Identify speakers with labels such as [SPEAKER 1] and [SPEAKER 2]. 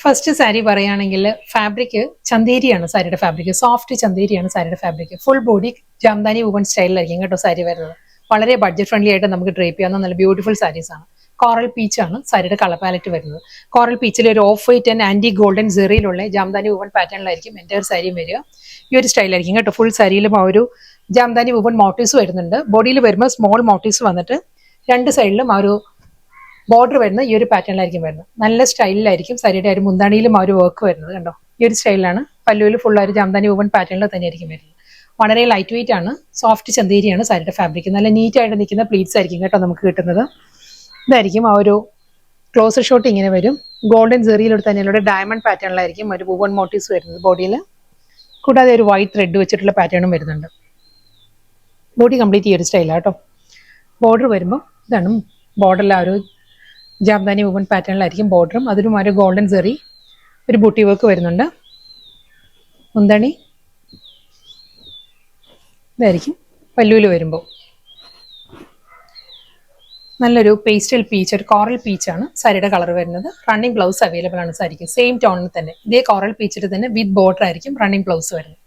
[SPEAKER 1] First sari പറയുകയാണെങ്കിൽ fabric ചന്തേരിയാണ് സാരിയുടെ fabric. Soft ചന്തേരിയാണ് സാരിയുടെ fabric. Full body Jamdani woven സ്റ്റൈലിലായിരിക്കും കേട്ടോ സാരി വരുന്നത്. വളരെ ബഡ്ജറ്റ് ഫ്രണ്ട്ലി ആയിട്ട് നമുക്ക് ഡ്രേപ്പ് ചെയ്യാവുന്ന നല്ല ബ്യൂട്ടിഫുൾ സാരീസ് ആണ്. കോറൽ പീച്ചാണ് സാരിയുടെ കളർ പാലറ്റ് വരുന്നത്. കോറൽ പീച്ചിൽ ഒരു ഓഫ് വൈറ്റ് ആൻഡ് ആന്റി ഗോൾഡൻ സെറിയിലുള്ള ജാംദാനി വുവൺ പാറ്റേണിലായിരിക്കും എൻ്റെ സാരിയും വരിക. ഈ ഒരു സ്റ്റൈലായിരിക്കും കേട്ടോ. ഫുൾ സാരിയിലും ആ ഒരു ജാംദാനി വുവൺ മോട്ടീവ്സ് വരുന്നുണ്ട്. ബോഡിയിൽ വരുമ്പോൾ സ്മോൾ മോട്ടീവ്സ് വന്നിട്ട് രണ്ട് സൈഡിലും ആ ഒരു ബോർഡർ വരുന്ന ഈ ഒരു പാറ്റേണിലായിരിക്കും വരുന്നത്. നല്ല സ്റ്റൈലിലായിരിക്കും സാരിയുടെ ഒരു മുന്താണിയിലും ആ ഒരു വർക്ക് വരുന്നത് കണ്ടോ. ഈ ഒരു സ്റ്റൈലിലാണ്. പല്ലുവിൽ ഫുൾ ആ ഒരു ജാംദാനി വുവൺ പാറ്റേണിൽ തന്നെയായിരിക്കും വരുന്നത്. വളരെ ലൈറ്റ് വെയിറ്റ് ആണ്. സോഫ്റ്റ് ചന്തേരിയാണ് സാരിയുടെ ഫാബ്രിക്. നല്ല നീറ്റ് ആയിട്ട് നിൽക്കുന്ന പ്ലീറ്റ്സ് ആയിരിക്കും കേട്ടോ നമുക്ക് കിട്ടുന്നത്. ഇതായിരിക്കും ആ ഒരു ക്ലോസർ ഷോട്ട് ഇങ്ങനെ വരും. ഗോൾഡൻ സെറിയിലൂടെ തന്നെയുള്ള ഡയമണ്ട് പാറ്റേണിലായിരിക്കും ഒരു വുവൺ മോട്ടീവ്സ് വരുന്നത് ബോഡിയിൽ. കൂടാതെ ഒരു വൈറ്റ് ത്രെഡ് വെച്ചിട്ടുള്ള പാറ്റേണും വരുന്നുണ്ട്. ബോഡി കംപ്ലീറ്റ് ഈ ഒരു സ്റ്റൈലാണ് കേട്ടോ. ബോർഡർ വരുമ്പോൾ ഇതാണ് ബോർഡറിൽ ആ ഒരു ജാംദാനി വുവൺ പാറ്റേണിലായിരിക്കും ബോർഡറും. അതിലും ഒരു ഗോൾഡൻ സെറി ഒരു ബൂട്ടി വർക്ക് വരുന്നുണ്ട്. മുന്താണി ഇതായിരിക്കും പല്ലുവിൽ വരുമ്പോൾ. നല്ലൊരു പേസ്റ്റൽ പീച്ച്, ഒരു കോറൽ പീച്ചാണ് സാരിയുടെ കളർ വരുന്നത്. റണ്ണിങ് ബ്ലൗസ് അവൈലബിൾ ആണ് സാരിക്ക്. സെയിം ടോണിൽ തന്നെ ഇതേ കോറൽ പീച്ചിട്ട് തന്നെ വിത്ത് ബോർഡർ ആയിരിക്കും റണ്ണിങ് ബ്ലൗസ് വരുന്നത്.